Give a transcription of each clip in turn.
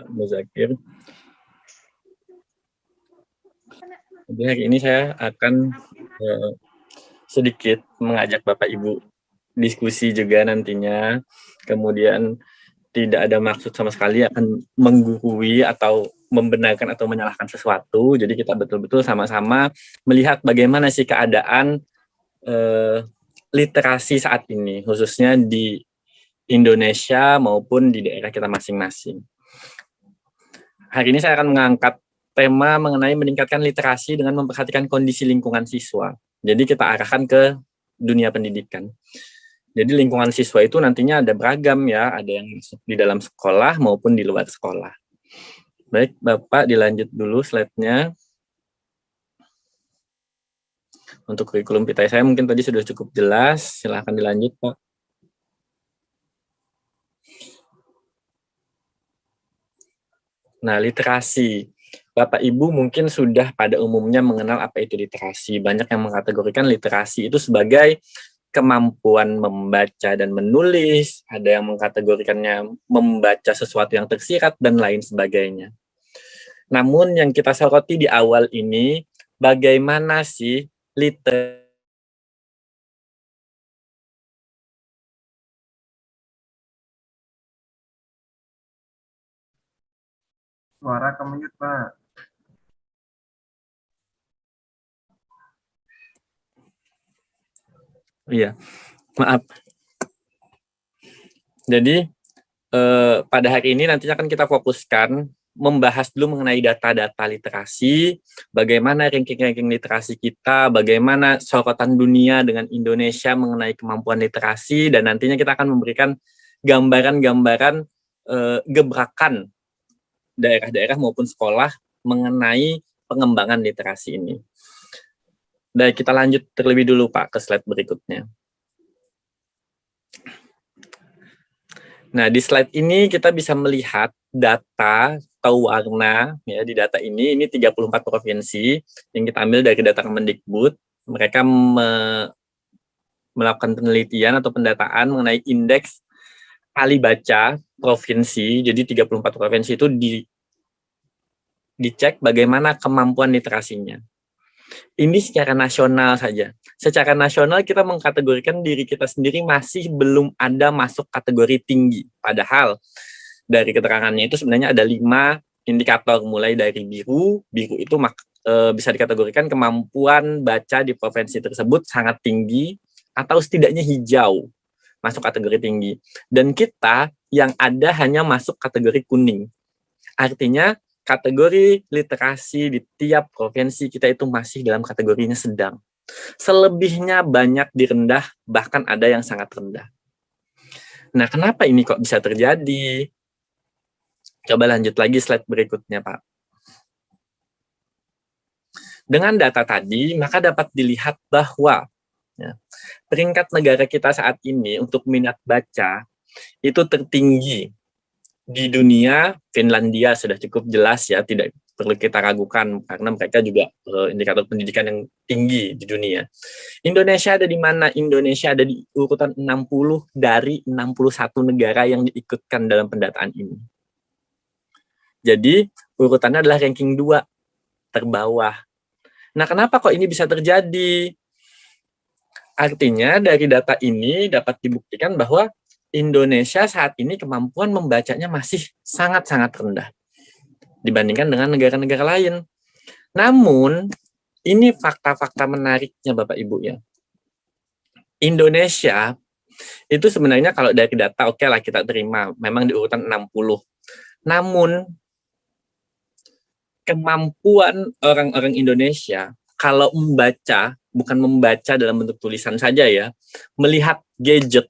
Muzakir. Jadi hari ini saya akan sedikit mengajak Bapak Ibu diskusi juga nantinya. Kemudian tidak ada maksud sama sekali akan menggurui atau membenarkan atau menyalahkan sesuatu. Jadi kita betul-betul sama-sama melihat bagaimana sih keadaan literasi saat ini, khususnya di Indonesia maupun di daerah kita masing-masing. Hari ini saya akan mengangkat tema mengenai meningkatkan literasi dengan memperhatikan kondisi lingkungan siswa. Jadi kita arahkan ke dunia pendidikan. Jadi lingkungan siswa itu nantinya ada beragam ya, ada yang di dalam sekolah maupun di luar sekolah. Baik, Bapak dilanjut dulu slide-nya. Untuk kurikulum vitae saya mungkin tadi sudah cukup jelas, silahkan dilanjut, Pak. Nah, literasi. Bapak Ibu mungkin sudah pada umumnya mengenal apa itu literasi. Banyak yang mengkategorikan literasi itu sebagai kemampuan membaca dan menulis, ada yang mengkategorikannya membaca sesuatu yang tersirat, dan lain sebagainya. Namun yang kita soroti di awal ini, bagaimana sih literasi Suara ke-mute, Pak. Iya, maaf. Jadi pada hari ini nantinya akan kita fokuskan membahas dulu mengenai data-data literasi, bagaimana ranking-ranking literasi kita, bagaimana sorotan dunia dengan Indonesia mengenai kemampuan literasi, dan nantinya kita akan memberikan gambaran-gambaran gebrakan daerah-daerah maupun sekolah mengenai pengembangan literasi ini. Baik, kita lanjut terlebih dulu Pak ke slide berikutnya. Nah, di slide ini kita bisa melihat data atau warna ya. Di data ini 34 provinsi yang kita ambil dari data Kemendikbud. Mereka melakukan penelitian atau pendataan mengenai indeks kali baca provinsi. Jadi 34 provinsi itu dicek bagaimana kemampuan literasinya. Ini secara nasional saja. Secara nasional kita mengkategorikan diri kita sendiri masih belum ada masuk kategori tinggi. Padahal dari keterangannya itu sebenarnya ada 5 indikator, mulai dari biru. Biru itu bisa dikategorikan kemampuan baca di provinsi tersebut sangat tinggi, atau setidaknya hijau, masuk kategori tinggi. Dan kita yang ada hanya masuk kategori kuning. Artinya kategori literasi di tiap provinsi kita itu masih dalam kategorinya sedang. Selebihnya banyak di rendah, bahkan ada yang sangat rendah. Nah, kenapa ini kok bisa terjadi? Coba lanjut lagi slide berikutnya, Pak. Dengan data tadi, maka dapat dilihat bahwa ya, peringkat negara kita saat ini untuk minat baca itu tertinggi di dunia. Finlandia sudah cukup jelas ya, tidak perlu kita ragukan karena mereka juga indikator pendidikan yang tinggi di dunia. Indonesia ada di mana? Indonesia ada di urutan 60 dari 61 negara yang diikutkan dalam pendataan ini. Jadi urutannya adalah ranking 2 terbawah. Nah, kenapa kok ini bisa terjadi? Artinya dari data ini dapat dibuktikan bahwa Indonesia saat ini kemampuan membacanya masih sangat-sangat rendah dibandingkan dengan negara-negara lain. Namun, ini fakta-fakta menariknya Bapak Ibu ya. Indonesia itu sebenarnya kalau dari data oke lah kita terima, memang di urutan 60. Namun, kemampuan orang-orang Indonesia kalau membaca, bukan membaca dalam bentuk tulisan saja ya, melihat gadget,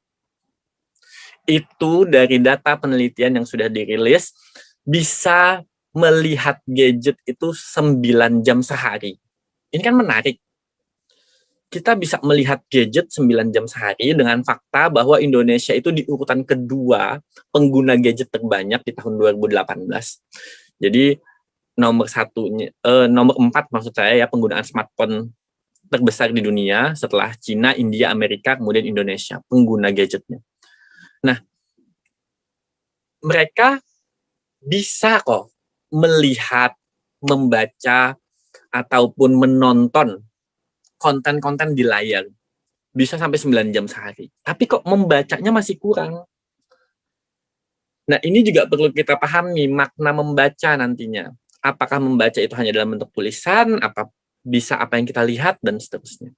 itu dari data penelitian yang sudah dirilis, bisa melihat gadget itu 9 jam sehari. Ini kan menarik. Kita bisa melihat gadget 9 jam sehari dengan fakta bahwa Indonesia itu di urutan kedua pengguna gadget terbanyak di tahun 2018. Jadi nomor 4 maksud saya ya, penggunaan smartphone terbesar di dunia setelah Cina, India, Amerika, kemudian Indonesia pengguna gadgetnya. Nah, mereka bisa kok melihat, membaca, ataupun menonton konten-konten di layar. Bisa sampai 9 jam sehari. Tapi kok membacanya masih kurang. Nah, ini juga perlu kita pahami makna membaca nantinya. Apakah membaca itu hanya dalam bentuk tulisan, apa yang kita lihat, dan seterusnya.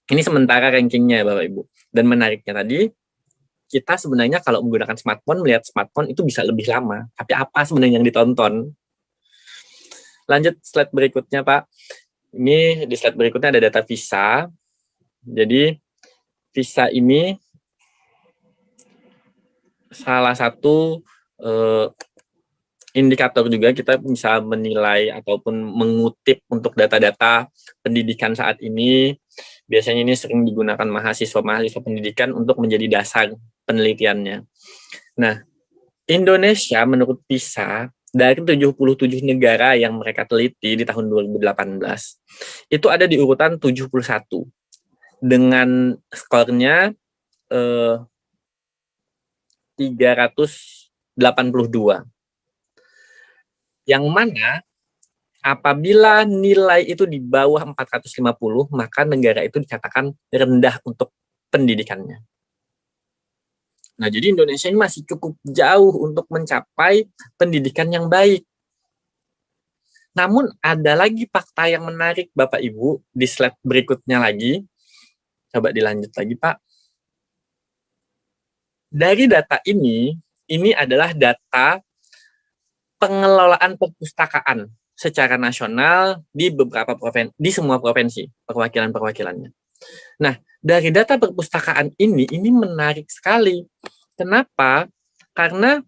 Ini sementara rankingnya, Bapak Ibu. Dan menariknya tadi, kita sebenarnya kalau menggunakan smartphone, melihat smartphone itu bisa lebih lama. Tapi apa sebenarnya yang ditonton? Lanjut slide berikutnya, Pak. Ini di slide berikutnya ada data visa. Jadi, visa ini salah satu indikator juga kita bisa menilai ataupun mengutip untuk data-data pendidikan saat ini. Biasanya ini sering digunakan mahasiswa pendidikan untuk menjadi dasar penelitiannya. Nah, Indonesia menurut PISA dari 77 negara yang mereka teliti di tahun 2018 itu ada di urutan 71 dengan skornya 382. Yang mana apabila nilai itu di bawah 450, maka negara itu dikatakan rendah untuk pendidikannya. Nah, jadi Indonesia ini masih cukup jauh untuk mencapai pendidikan yang baik. Namun ada lagi fakta yang menarik, Bapak Ibu, di slide berikutnya lagi. Coba dilanjut lagi, Pak. Dari data ini adalah data pengelolaan perpustakaan secara nasional di beberapa provinsi, di semua provinsi, perwakilan-perwakilannya. Nah, dari data perpustakaan ini menarik sekali. Kenapa? Karena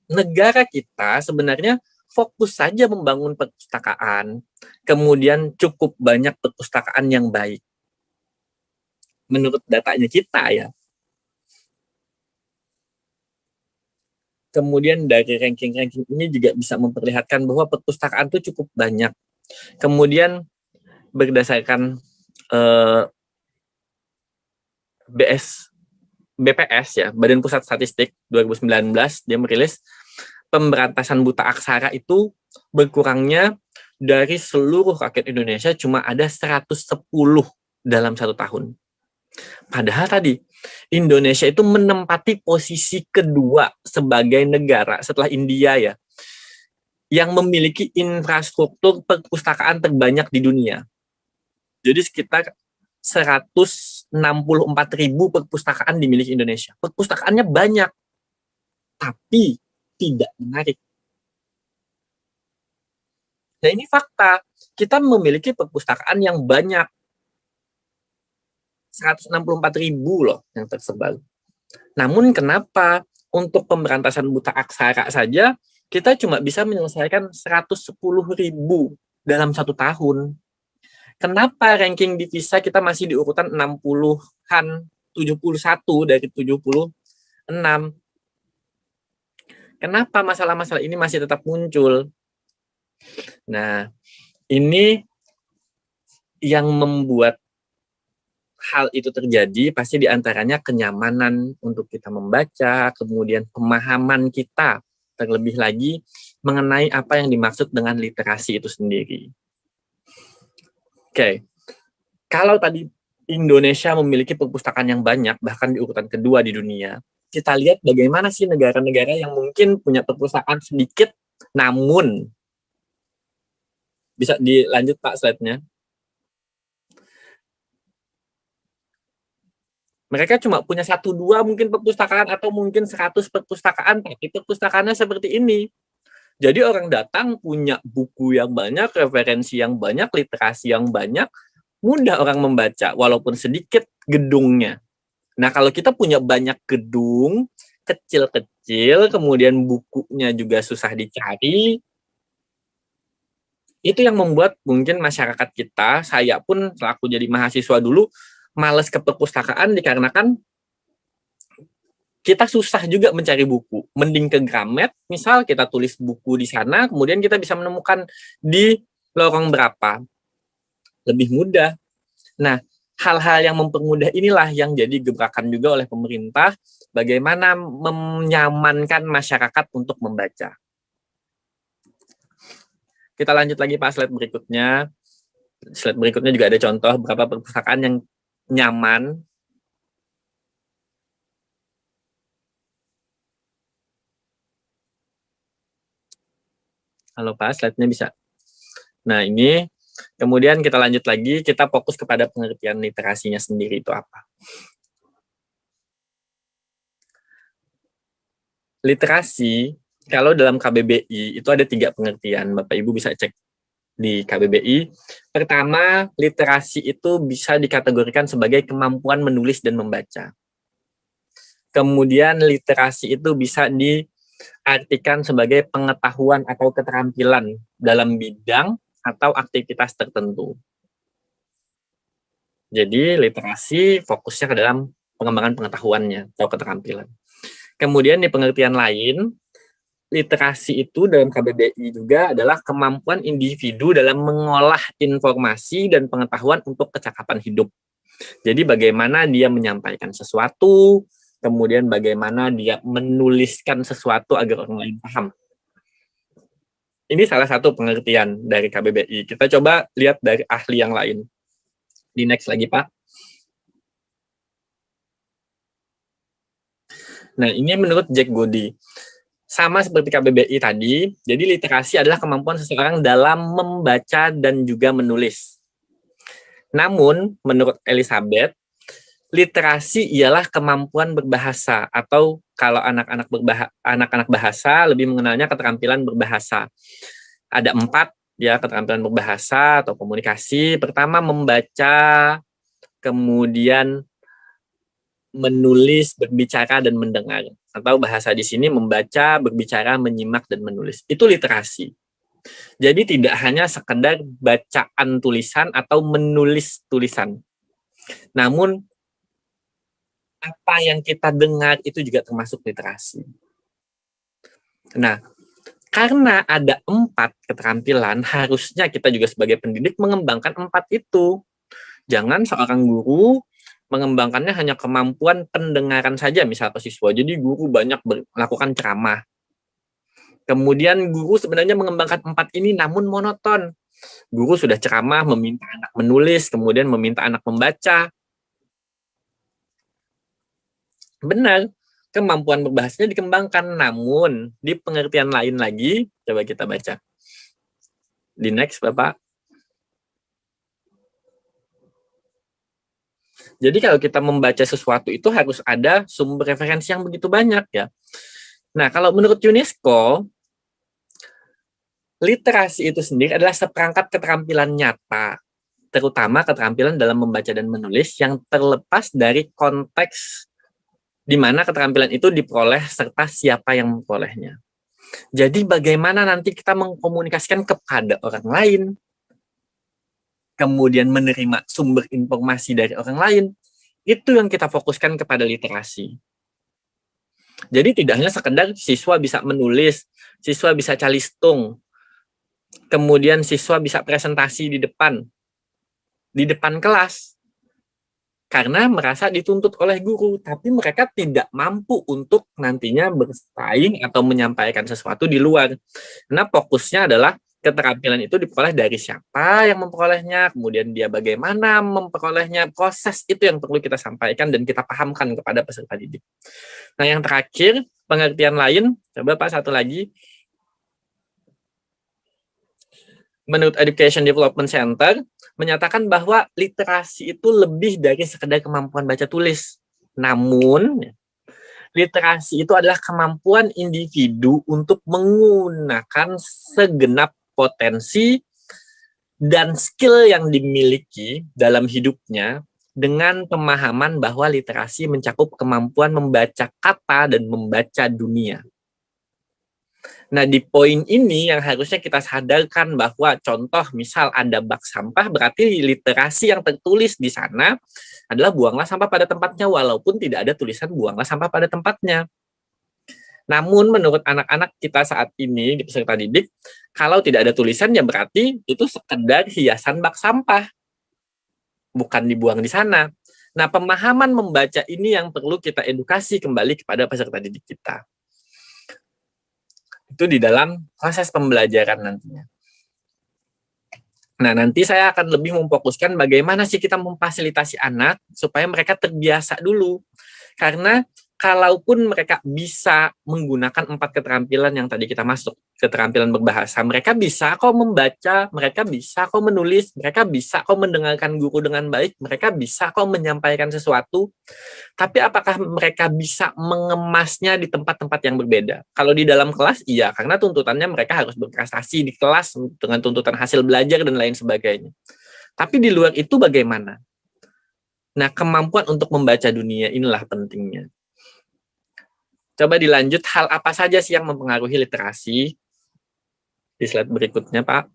negara kita sebenarnya fokus saja membangun perpustakaan, kemudian cukup banyak perpustakaan yang baik. Menurut datanya kita ya. Kemudian dari ranking-ranking ini juga bisa memperlihatkan bahwa perpustakaan itu cukup banyak. Kemudian berdasarkan BPS ya, Badan Pusat Statistik 2019, dia merilis pemberantasan buta aksara itu berkurangnya dari seluruh rakyat Indonesia cuma ada 110 dalam 1 tahun. Padahal tadi Indonesia itu menempati posisi kedua sebagai negara setelah India ya, yang memiliki infrastruktur perpustakaan terbanyak di dunia. Jadi sekitar 164.000 perpustakaan dimiliki Indonesia. Perpustakaannya banyak, tapi tidak menarik. Nah, ini fakta. Kita memiliki perpustakaan yang banyak. 164.000 loh yang tersebar. Namun kenapa untuk pemberantasan buta aksara saja kita cuma bisa menyelesaikan 110.000 dalam 1 tahun? Kenapa ranking di PISA kita masih di urutan 60-an, 71 dari 76? Kenapa masalah-masalah ini masih tetap muncul? Nah, ini yang membuat hal itu terjadi pasti diantaranya kenyamanan untuk kita membaca, kemudian pemahaman kita terlebih lagi mengenai apa yang dimaksud dengan literasi itu sendiri. Oke, kalau tadi Indonesia memiliki perpustakaan yang banyak, bahkan di urutan kedua di dunia, kita lihat bagaimana sih negara-negara yang mungkin punya perpustakaan sedikit, namun bisa dilanjut Pak slide-nya. Mereka cuma punya 1-2 mungkin perpustakaan atau mungkin 100 perpustakaan, tapi perpustakaannya seperti ini. Jadi orang datang punya buku yang banyak, referensi yang banyak, literasi yang banyak, mudah orang membaca, walaupun sedikit gedungnya. Nah, kalau kita punya banyak gedung, kecil-kecil, kemudian bukunya juga susah dicari, itu yang membuat mungkin masyarakat kita, saya pun selaku jadi mahasiswa dulu, malas ke perpustakaan dikarenakan kita susah juga mencari buku. Mending ke Gramet, misal kita tulis buku di sana, kemudian kita bisa menemukan di lorong berapa. Lebih mudah. Nah, hal-hal yang mempermudah inilah yang jadi gebrakan juga oleh pemerintah, bagaimana menyamankan masyarakat untuk membaca. Kita lanjut lagi Pak, slide berikutnya. Slide berikutnya juga ada contoh beberapa perpustakaan yang nyaman. Halo Pak, slide-nya bisa. Nah ini, kemudian kita lanjut lagi, kita fokus kepada pengertian literasinya sendiri itu apa. Literasi, kalau dalam KBBI itu ada 3 pengertian, Bapak Ibu bisa cek di KBBI. Pertama, literasi itu bisa dikategorikan sebagai kemampuan menulis dan membaca. Kemudian literasi itu bisa diartikan sebagai pengetahuan atau keterampilan dalam bidang atau aktivitas tertentu. Jadi literasi fokusnya ke dalam pengembangan pengetahuannya atau keterampilan. Kemudian di pengertian lain, literasi itu dalam KBBI juga adalah kemampuan individu dalam mengolah informasi dan pengetahuan untuk kecakapan hidup. Jadi bagaimana dia menyampaikan sesuatu, kemudian bagaimana dia menuliskan sesuatu agar orang lain paham. Ini salah satu pengertian dari KBBI. Kita coba lihat dari ahli yang lain. Di next lagi, Pak. Nah, ini menurut Jack Goody. Sama seperti KBBI tadi, jadi literasi adalah kemampuan seseorang dalam membaca dan juga menulis. Namun, menurut Elizabeth, literasi ialah kemampuan berbahasa, atau kalau anak-anak bahasa lebih mengenalnya keterampilan berbahasa. Ada 4 ya keterampilan berbahasa atau komunikasi. Pertama membaca, kemudian menulis, berbicara, dan mendengar. Atau bahasa di sini membaca, berbicara, menyimak, dan menulis. Itu literasi. Jadi tidak hanya sekedar bacaan tulisan atau menulis tulisan. Namun, apa yang kita dengar itu juga termasuk literasi. Nah, karena ada 4 keterampilan, harusnya kita juga sebagai pendidik mengembangkan 4 itu. Jangan seorang guru mengembangkannya hanya kemampuan pendengaran saja, misal ke siswa. Jadi guru banyak melakukan ceramah. Kemudian guru sebenarnya mengembangkan 4 ini namun monoton. Guru sudah ceramah, meminta anak menulis, kemudian meminta anak membaca. Benar, kemampuan berbahasanya dikembangkan, namun di pengertian lain lagi, coba kita baca. Di next, Bapak. Jadi kalau kita membaca sesuatu itu harus ada sumber referensi yang begitu banyak ya. Nah, kalau menurut UNESCO, literasi itu sendiri adalah seperangkat keterampilan nyata, terutama keterampilan dalam membaca dan menulis yang terlepas dari konteks di mana keterampilan itu diperoleh serta siapa yang memperolehnya. Jadi bagaimana nanti kita mengkomunikasikan kepada orang lain, kemudian menerima sumber informasi dari orang lain, itu yang kita fokuskan kepada literasi. Jadi tidak hanya sekedar siswa bisa menulis, siswa bisa calistung, kemudian siswa bisa presentasi di depan kelas, karena merasa dituntut oleh guru, tapi mereka tidak mampu untuk nantinya bersaing atau menyampaikan sesuatu di luar. Karena fokusnya adalah keterampilan itu diperoleh dari siapa yang memperolehnya, kemudian dia bagaimana memperolehnya, proses itu yang perlu kita sampaikan dan kita pahamkan kepada peserta didik. Nah, yang terakhir, pengertian lain, coba Pak satu lagi. Menurut Education Development Center, menyatakan bahwa literasi itu lebih dari sekedar kemampuan baca tulis. Namun, literasi itu adalah kemampuan individu untuk menggunakan segenap potensi dan skill yang dimiliki dalam hidupnya dengan pemahaman bahwa literasi mencakup kemampuan membaca kata dan membaca dunia. Nah, di poin ini yang harusnya kita sadarkan bahwa contoh misal ada bak sampah, berarti literasi yang tertulis di sana adalah buanglah sampah pada tempatnya walaupun tidak ada tulisan buanglah sampah pada tempatnya. Namun menurut anak-anak kita saat ini di peserta didik, kalau tidak ada tulisan ya berarti itu sekedar hiasan bak sampah. bukan dibuang di sana. Nah, pemahaman membaca ini yang perlu kita edukasi kembali kepada peserta didik kita. Itu di dalam proses pembelajaran nantinya. Nah, nanti saya akan lebih memfokuskan bagaimana sih kita memfasilitasi anak supaya mereka terbiasa dulu. Karena kalaupun mereka bisa menggunakan 4 keterampilan yang tadi kita masuk, keterampilan berbahasa, mereka bisa kok membaca, mereka bisa kok menulis, mereka bisa kok mendengarkan guru dengan baik, mereka bisa kok menyampaikan sesuatu, tapi apakah mereka bisa mengemasnya di tempat-tempat yang berbeda? Kalau di dalam kelas, iya, karena tuntutannya mereka harus berprestasi di kelas dengan tuntutan hasil belajar dan lain sebagainya. Tapi di luar itu bagaimana? Nah, kemampuan untuk membaca dunia inilah pentingnya. Coba dilanjut, hal apa saja sih yang mempengaruhi literasi? Di slide berikutnya, Pak.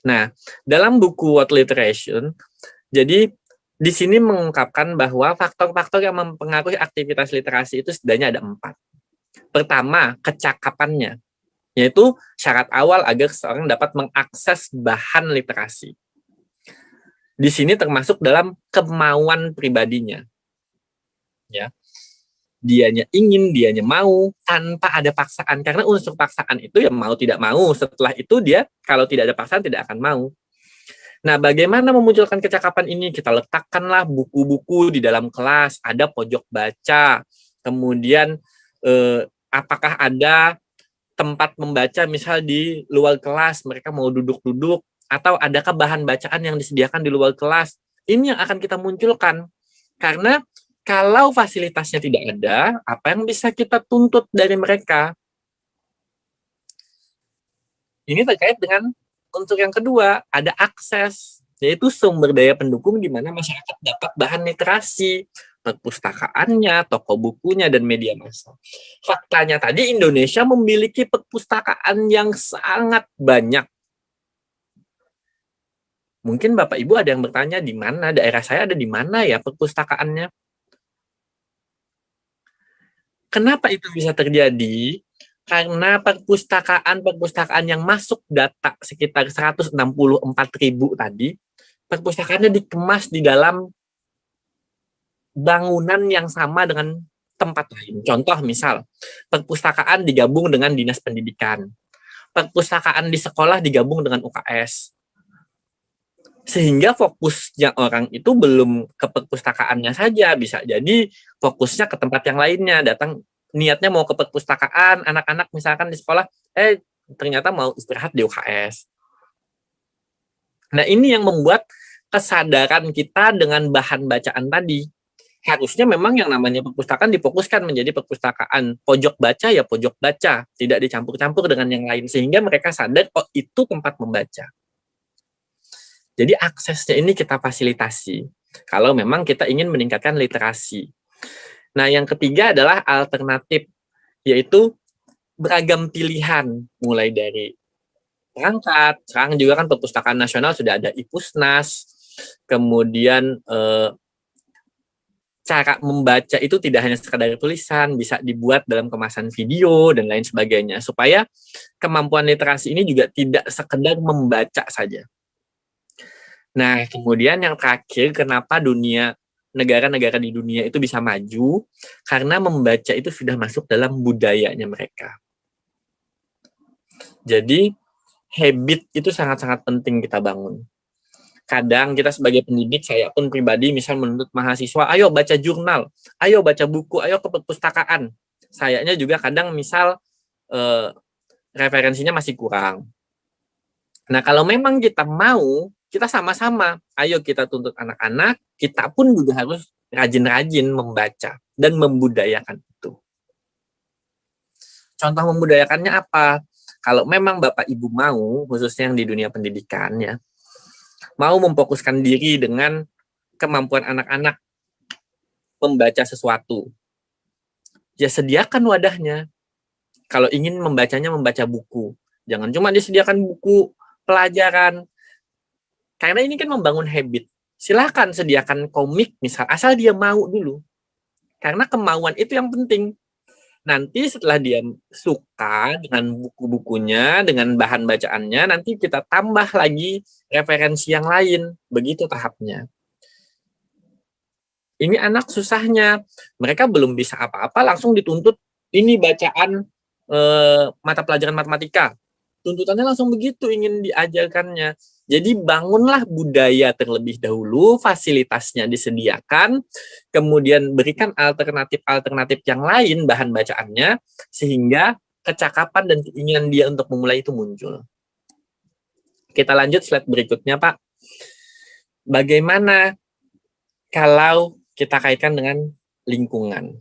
Nah, dalam buku What Literation, jadi di sini mengungkapkan bahwa faktor-faktor yang mempengaruhi aktivitas literasi itu setidaknya ada 4. Pertama, kecakapannya, yaitu syarat awal agar seseorang dapat mengakses bahan literasi. Di sini termasuk dalam kemauan pribadinya. Ya. Dianya ingin, dianya mau, tanpa ada paksaan. Karena unsur paksaan itu ya mau tidak mau. Setelah itu dia, kalau tidak ada paksaan, tidak akan mau. Nah, bagaimana memunculkan kecakapan ini? Kita letakkanlah buku-buku di dalam kelas, ada pojok baca, kemudian apakah ada tempat membaca misal di luar kelas, mereka mau duduk-duduk, atau adakah bahan bacaan yang disediakan di luar kelas? Ini yang akan kita munculkan. Karena kalau fasilitasnya tidak ada, apa yang bisa kita tuntut dari mereka? Ini terkait dengan unsur yang kedua, ada akses, yaitu sumber daya pendukung di mana masyarakat dapat bahan literasi, perpustakaannya, toko bukunya, dan media massa. Faktanya tadi Indonesia memiliki perpustakaan yang sangat banyak. Mungkin Bapak Ibu ada yang bertanya di mana, daerah saya ada di mana ya perpustakaannya? Kenapa itu bisa terjadi? Karena perpustakaan yang masuk data sekitar 164.000 tadi, perpustakaannya dikemas di dalam bangunan yang sama dengan tempat lain. Contoh misal, perpustakaan digabung dengan dinas pendidikan, perpustakaan di sekolah digabung dengan UKS. Sehingga fokusnya orang itu belum ke perpustakaannya saja, bisa jadi fokusnya ke tempat yang lainnya, datang niatnya mau ke perpustakaan, anak-anak misalkan di sekolah, ternyata mau istirahat di UKS. Nah, ini yang membuat kesadaran kita dengan bahan bacaan tadi. Harusnya memang yang namanya perpustakaan difokuskan menjadi perpustakaan pojok baca ya pojok baca, tidak dicampur-campur dengan yang lain, sehingga mereka sadar, oh itu tempat membaca. Jadi aksesnya ini kita fasilitasi kalau memang kita ingin meningkatkan literasi. Nah, yang ketiga adalah alternatif, yaitu beragam pilihan, mulai dari perangkat. Sekarang juga kan perpustakaan nasional sudah ada IPUSNAS, kemudian cara membaca itu tidak hanya sekadar tulisan, bisa dibuat dalam kemasan video dan lain sebagainya, supaya kemampuan literasi ini juga tidak sekedar membaca saja. Nah, kemudian yang terakhir, kenapa negara-negara di dunia itu bisa maju? Karena membaca itu sudah masuk dalam budayanya mereka. Jadi, habit itu sangat-sangat penting kita bangun. Kadang kita sebagai pendidik, saya pun pribadi, misal menuntut mahasiswa, ayo baca jurnal, ayo baca buku, ayo ke perpustakaan. Sayanya juga kadang misal referensinya masih kurang. Nah, kalau memang kita mau, kita sama-sama, ayo kita tuntut anak-anak, kita pun juga harus rajin-rajin membaca dan membudayakan itu. Contoh membudayakannya apa? Kalau memang Bapak Ibu mau, khususnya yang di dunia pendidikan ya, mau memfokuskan diri dengan kemampuan anak-anak membaca sesuatu, ya sediakan wadahnya. Kalau ingin membacanya, membaca buku. Jangan cuma disediakan buku pelajaran, karena ini kan membangun habit. Silahkan sediakan komik misal, asal dia mau dulu. Karena kemauan itu yang penting. Nanti setelah dia suka dengan buku-bukunya, dengan bahan bacaannya, nanti kita tambah lagi referensi yang lain. Begitu tahapnya. Ini anak susahnya, mereka belum bisa apa-apa langsung dituntut ini bacaan mata pelajaran matematika. Tuntutannya langsung begitu ingin diajarkannya. Jadi bangunlah budaya terlebih dahulu, fasilitasnya disediakan, kemudian berikan alternatif-alternatif yang lain bahan bacaannya, sehingga kecakapan dan keinginan dia untuk memulai itu muncul. Kita lanjut slide berikutnya, Pak. Bagaimana kalau kita kaitkan dengan lingkungan?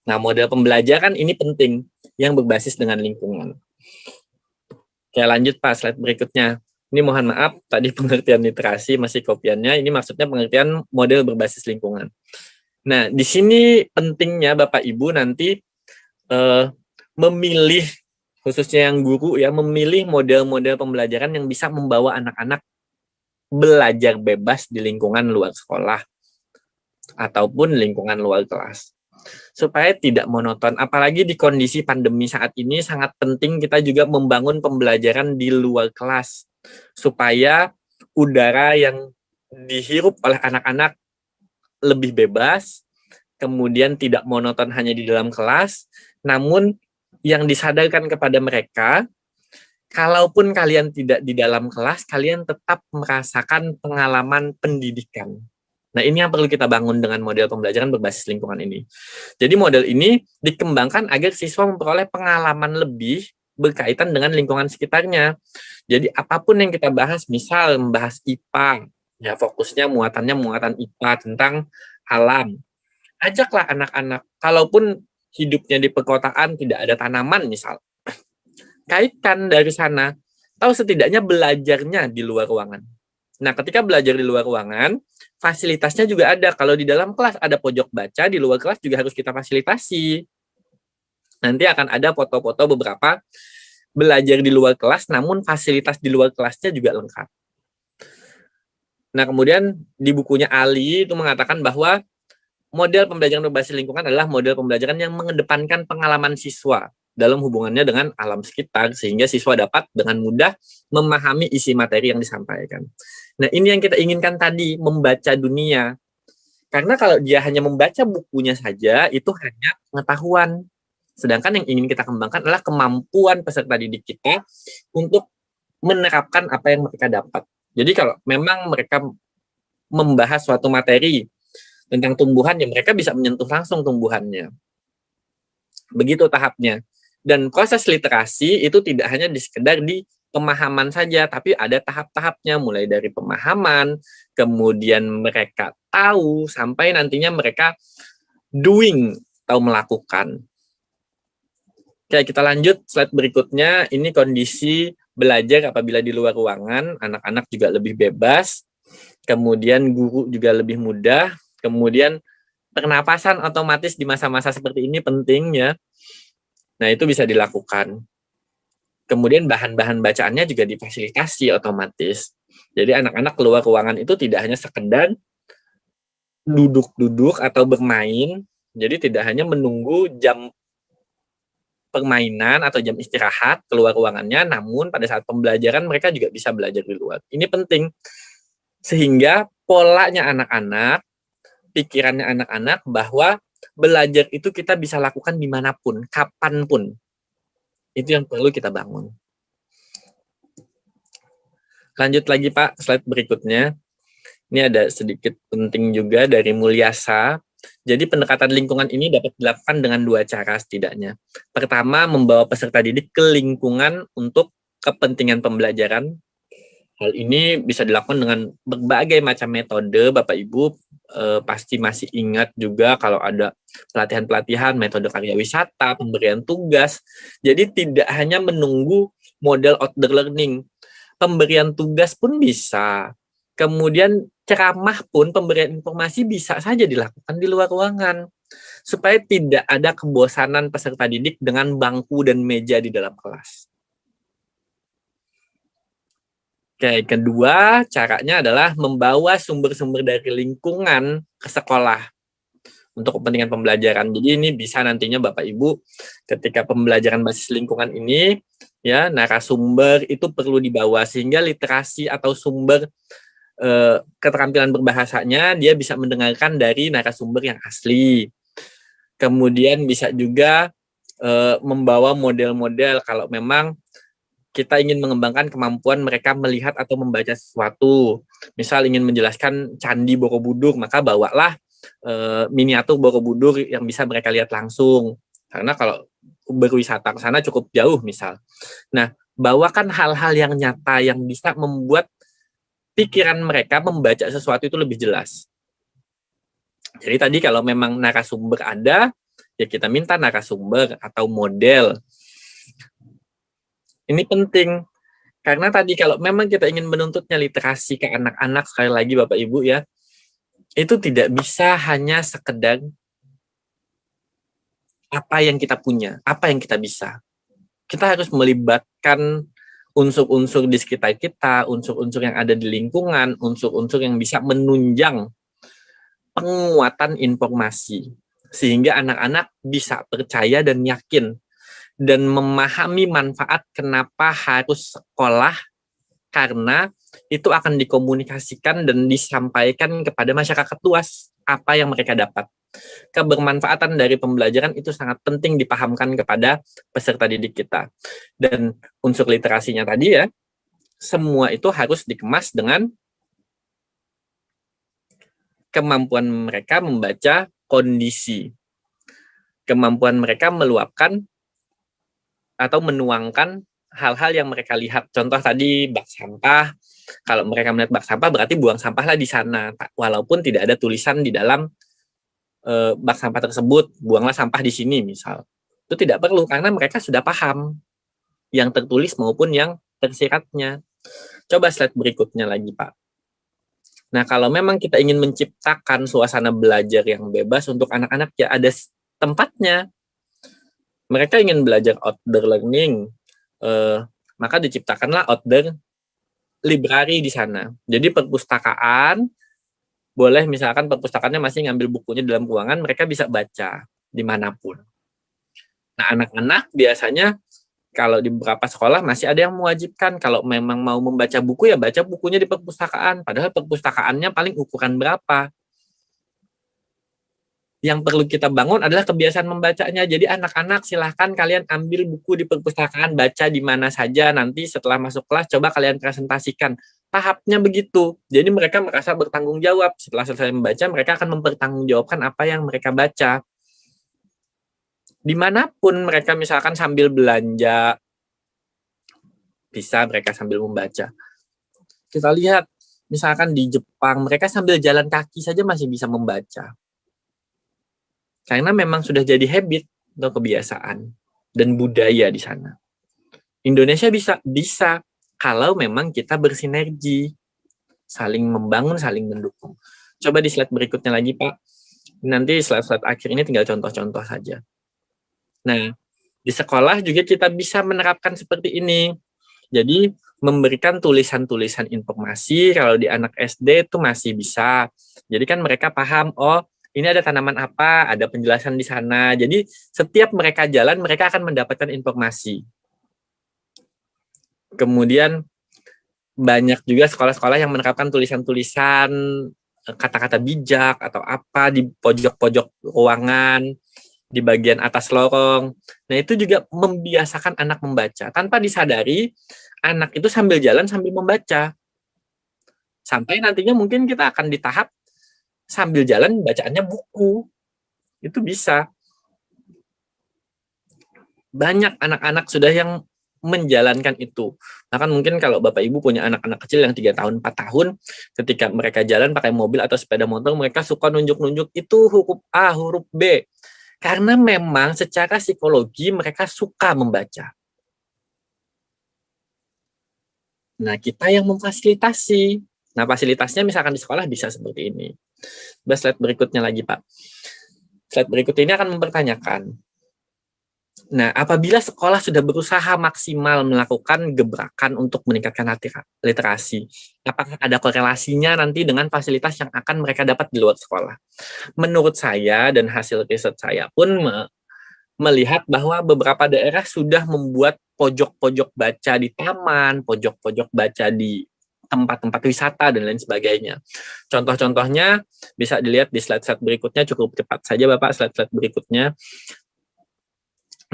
Nah, model pembelajaran ini penting yang berbasis dengan lingkungan. Oke, lanjut Pak, slide berikutnya. Ini mohon maaf, tadi pengertian literasi masih kopiannya, ini maksudnya pengertian model berbasis lingkungan. Nah, di sini pentingnya Bapak Ibu nanti memilih, khususnya yang guru ya, memilih model-model pembelajaran yang bisa membawa anak-anak belajar bebas di lingkungan luar sekolah ataupun lingkungan luar kelas, supaya tidak monoton. Apalagi di kondisi pandemi saat ini sangat penting kita juga membangun pembelajaran di luar kelas, supaya udara yang dihirup oleh anak-anak lebih bebas, kemudian tidak monoton hanya di dalam kelas, namun yang disadarkan kepada mereka, kalaupun kalian tidak di dalam kelas, kalian tetap merasakan pengalaman pendidikan. Nah, ini yang perlu kita bangun dengan model pembelajaran berbasis lingkungan ini. Jadi model ini dikembangkan agar siswa memperoleh pengalaman lebih berkaitan dengan lingkungan sekitarnya. Jadi apapun yang kita bahas, misal membahas IPA, ya fokusnya muatan IPA tentang alam. Ajaklah anak-anak, kalaupun hidupnya di perkotaan tidak ada tanaman misal, kaitkan dari sana, atau setidaknya belajarnya di luar ruangan. Nah, ketika belajar di luar ruangan, fasilitasnya juga ada. Kalau di dalam kelas ada pojok baca, di luar kelas juga harus kita fasilitasi. Nanti akan ada foto-foto beberapa belajar di luar kelas, namun fasilitas di luar kelasnya juga lengkap. Nah, kemudian di bukunya Ali itu mengatakan bahwa model pembelajaran berbasis lingkungan adalah model pembelajaran yang mengedepankan pengalaman siswa dalam hubungannya dengan alam sekitar, sehingga siswa dapat dengan mudah memahami isi materi yang disampaikan. Nah, ini yang kita inginkan tadi, membaca dunia. Karena kalau dia hanya membaca bukunya saja, itu hanya pengetahuan. Sedangkan yang ingin kita kembangkan adalah kemampuan peserta didik kita untuk menerapkan apa yang mereka dapat. Jadi kalau memang mereka membahas suatu materi tentang tumbuhan, ya mereka bisa menyentuh langsung tumbuhannya. Begitu tahapnya. Dan proses literasi itu tidak hanya sekedar di pemahaman saja, tapi ada tahap-tahapnya, mulai dari pemahaman, kemudian mereka tahu, sampai nantinya mereka doing, atau melakukan. Oke, kita lanjut slide berikutnya. Ini kondisi belajar apabila di luar ruangan, anak-anak juga lebih bebas, kemudian guru juga lebih mudah, kemudian pernapasan otomatis di masa-masa seperti ini penting ya. Nah, itu bisa dilakukan. Kemudian bahan-bahan bacaannya juga difasilitasi otomatis. Jadi anak-anak keluar ruangan itu tidak hanya sekedar duduk-duduk atau bermain, jadi tidak hanya menunggu jam permainan atau jam istirahat keluar ruangannya, namun pada saat pembelajaran mereka juga bisa belajar di luar. Ini penting, sehingga polanya anak-anak, pikirannya anak-anak bahwa belajar itu kita bisa lakukan dimanapun, kapanpun. Itu yang perlu kita bangun. Lanjut lagi Pak, slide berikutnya. Ini ada sedikit penting juga dari Mulyasa. Jadi pendekatan lingkungan ini dapat dilakukan dengan dua cara setidaknya. Pertama, membawa peserta didik ke lingkungan untuk kepentingan pembelajaran. Hal ini bisa dilakukan dengan berbagai macam metode. Bapak Ibu pasti masih ingat juga kalau ada pelatihan-pelatihan, metode karya wisata, pemberian tugas. Jadi tidak hanya menunggu model outdoor learning. Pemberian tugas pun bisa. Kemudian ceramah pun, pemberian informasi bisa saja dilakukan di luar ruangan. Supaya tidak ada kebosanan peserta didik dengan bangku dan meja di dalam kelas. Oke, kedua caranya adalah membawa sumber-sumber dari lingkungan ke sekolah untuk kepentingan pembelajaran. Jadi ini bisa nantinya Bapak Ibu ketika pembelajaran basis lingkungan ini ya narasumber itu perlu dibawa sehingga literasi atau sumber keterampilan berbahasanya, dia bisa mendengarkan dari narasumber yang asli. Kemudian bisa juga membawa model-model kalau memang kita ingin mengembangkan kemampuan mereka melihat atau membaca sesuatu. Misal ingin menjelaskan Candi Borobudur, maka bawalah miniatur Borobudur yang bisa mereka lihat langsung. Karena kalau berwisata ke sana cukup jauh misal. Nah, bawakan hal-hal yang nyata yang bisa membuat pikiran mereka membaca sesuatu itu lebih jelas. Jadi tadi kalau memang narasumber ada, ya kita minta narasumber atau model. Ini penting, karena tadi kalau memang kita ingin menuntutnya literasi ke anak-anak, sekali lagi Bapak Ibu ya, itu tidak bisa hanya sekedar apa yang kita punya, apa yang kita bisa. Kita harus melibatkan unsur-unsur di sekitar kita, unsur-unsur yang ada di lingkungan, unsur-unsur yang bisa menunjang penguatan informasi. Sehingga anak-anak bisa percaya dan yakin dan memahami manfaat kenapa harus sekolah, karena itu akan dikomunikasikan dan disampaikan kepada masyarakat luas apa yang mereka dapat. Kebermanfaatan dari pembelajaran itu sangat penting dipahamkan kepada peserta didik kita. Dan unsur literasinya tadi ya, semua itu harus dikemas dengan kemampuan mereka membaca kondisi, kemampuan mereka meluapkan atau menuangkan hal-hal yang mereka lihat. Contoh tadi bak sampah, kalau mereka melihat bak sampah berarti buang sampahlah di sana, walaupun tidak ada tulisan di dalam bak sampah tersebut, buanglah sampah di sini misal. Itu tidak perlu karena mereka sudah paham yang tertulis maupun yang tersiratnya. Coba slide berikutnya lagi, Pak. Nah, kalau memang kita ingin menciptakan suasana belajar yang bebas untuk anak-anak, ya ada tempatnya. Mereka ingin belajar outdoor learning, maka diciptakanlah outdoor library di sana. Jadi perpustakaan, boleh misalkan perpustakaannya masih ngambil bukunya dalam ruangan, mereka bisa baca dimanapun. Nah, anak-anak biasanya kalau di beberapa sekolah masih ada yang mewajibkan kalau memang mau membaca buku ya baca bukunya di perpustakaan. Padahal perpustakaannya paling ukuran berapa. Yang perlu kita bangun adalah kebiasaan membacanya. Jadi anak-anak silahkan kalian ambil buku di perpustakaan, baca di mana saja. Nanti setelah masuk kelas coba kalian presentasikan. Tahapnya begitu. Jadi mereka merasa bertanggung jawab. Setelah selesai membaca, mereka akan mempertanggungjawabkan apa yang mereka baca. Dimanapun mereka misalkan sambil belanja, bisa mereka sambil membaca. Kita lihat, misalkan di Jepang, mereka sambil jalan kaki saja masih bisa membaca. Karena memang sudah jadi habit atau kebiasaan dan budaya di sana. Indonesia bisa kalau memang kita bersinergi, saling membangun, saling mendukung. Coba di slide berikutnya lagi, Pak. Nanti slide-slide akhir ini tinggal contoh-contoh saja. Nah, di sekolah juga kita bisa menerapkan seperti ini. Jadi, memberikan tulisan-tulisan informasi, kalau di anak SD itu masih bisa. Jadi kan mereka paham, oh ini ada tanaman apa, ada penjelasan di sana. Jadi setiap mereka jalan, mereka akan mendapatkan informasi. Kemudian banyak juga sekolah-sekolah yang menerapkan tulisan-tulisan kata-kata bijak atau apa di pojok-pojok ruangan, di bagian atas lorong. Nah, itu juga membiasakan anak membaca. Tanpa disadari, anak itu sambil jalan sambil membaca. Sampai nantinya mungkin kita akan di tahap sambil jalan bacaannya buku. Itu bisa. Banyak anak-anak sudah yang menjalankan itu. Bahkan mungkin kalau Bapak Ibu punya anak-anak kecil yang 3 tahun, 4 tahun, ketika mereka jalan pakai mobil atau sepeda motor, mereka suka nunjuk-nunjuk itu huruf A, huruf B. Karena memang secara psikologi mereka suka membaca. Nah, kita yang memfasilitasi. Nah, fasilitasnya misalkan di sekolah bisa seperti ini. Slide berikutnya lagi, Pak. Slide berikut ini akan mempertanyakan. Nah, apabila sekolah sudah berusaha maksimal melakukan gebrakan untuk meningkatkan literasi, apakah ada korelasinya nanti dengan fasilitas yang akan mereka dapat di luar sekolah? Menurut saya dan hasil riset saya pun melihat bahwa beberapa daerah sudah membuat pojok-pojok baca di taman, pojok-pojok baca di tempat-tempat wisata dan lain sebagainya. Contoh-contohnya bisa dilihat di slide-slide berikutnya, cukup cepat saja Bapak slide-slide berikutnya.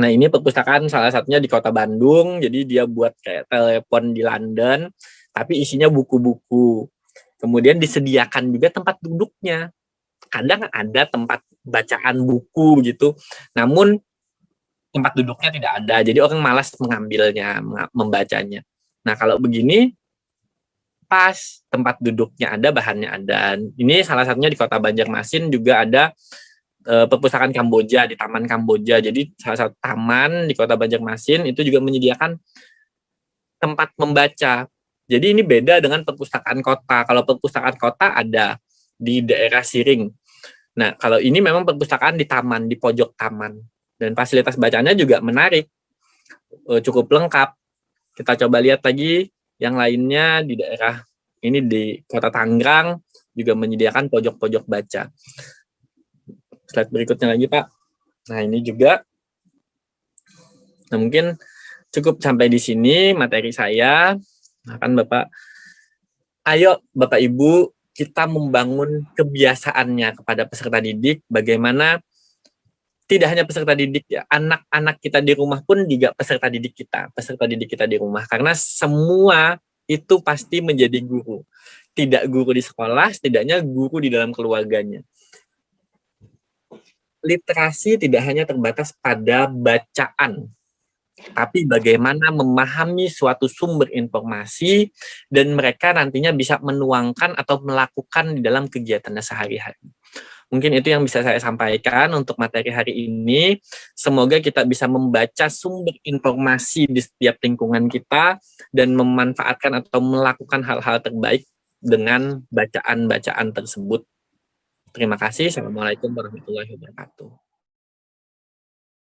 Nah, ini perpustakaan salah satunya di Kota Bandung, jadi dia buat kayak telepon di London, tapi isinya buku-buku. Kemudian disediakan juga tempat duduknya. Kadang ada tempat bacaan buku gitu, namun tempat duduknya tidak ada, jadi orang malas mengambilnya, membacanya. Nah, kalau begini, pas tempat duduknya ada, bahannya ada. Ini salah satunya di Kota Banjarmasin juga ada perpustakaan Kamboja di Taman Kamboja. Jadi salah satu taman di Kota Banjarmasin itu juga menyediakan tempat membaca. Jadi ini beda dengan perpustakaan kota. Kalau perpustakaan kota ada di daerah Siring. Nah, kalau ini memang perpustakaan di taman, di pojok taman. Dan fasilitas bacanya juga menarik, cukup lengkap. Kita coba lihat lagi yang lainnya di daerah ini di Kota Tangerang juga menyediakan pojok-pojok baca. Slide berikutnya lagi, Pak. Nah, ini juga. Nah, mungkin cukup sampai di sini materi saya. Nah, kan Bapak, ayo Bapak Ibu, kita membangun kebiasaannya kepada peserta didik, bagaimana tidak hanya peserta didik ya, anak-anak kita di rumah pun juga peserta didik kita di rumah. Karena semua itu pasti menjadi guru. Tidak guru di sekolah, setidaknya guru di dalam keluarganya. Literasi tidak hanya terbatas pada bacaan, tapi bagaimana memahami suatu sumber informasi dan mereka nantinya bisa menuangkan atau melakukan di dalam kegiatannya sehari-hari. Mungkin itu yang bisa saya sampaikan untuk materi hari ini. Semoga kita bisa membaca sumber informasi di setiap lingkungan kita dan memanfaatkan atau melakukan hal-hal terbaik dengan bacaan-bacaan tersebut. Terima kasih. Assalamualaikum warahmatullahi wabarakatuh.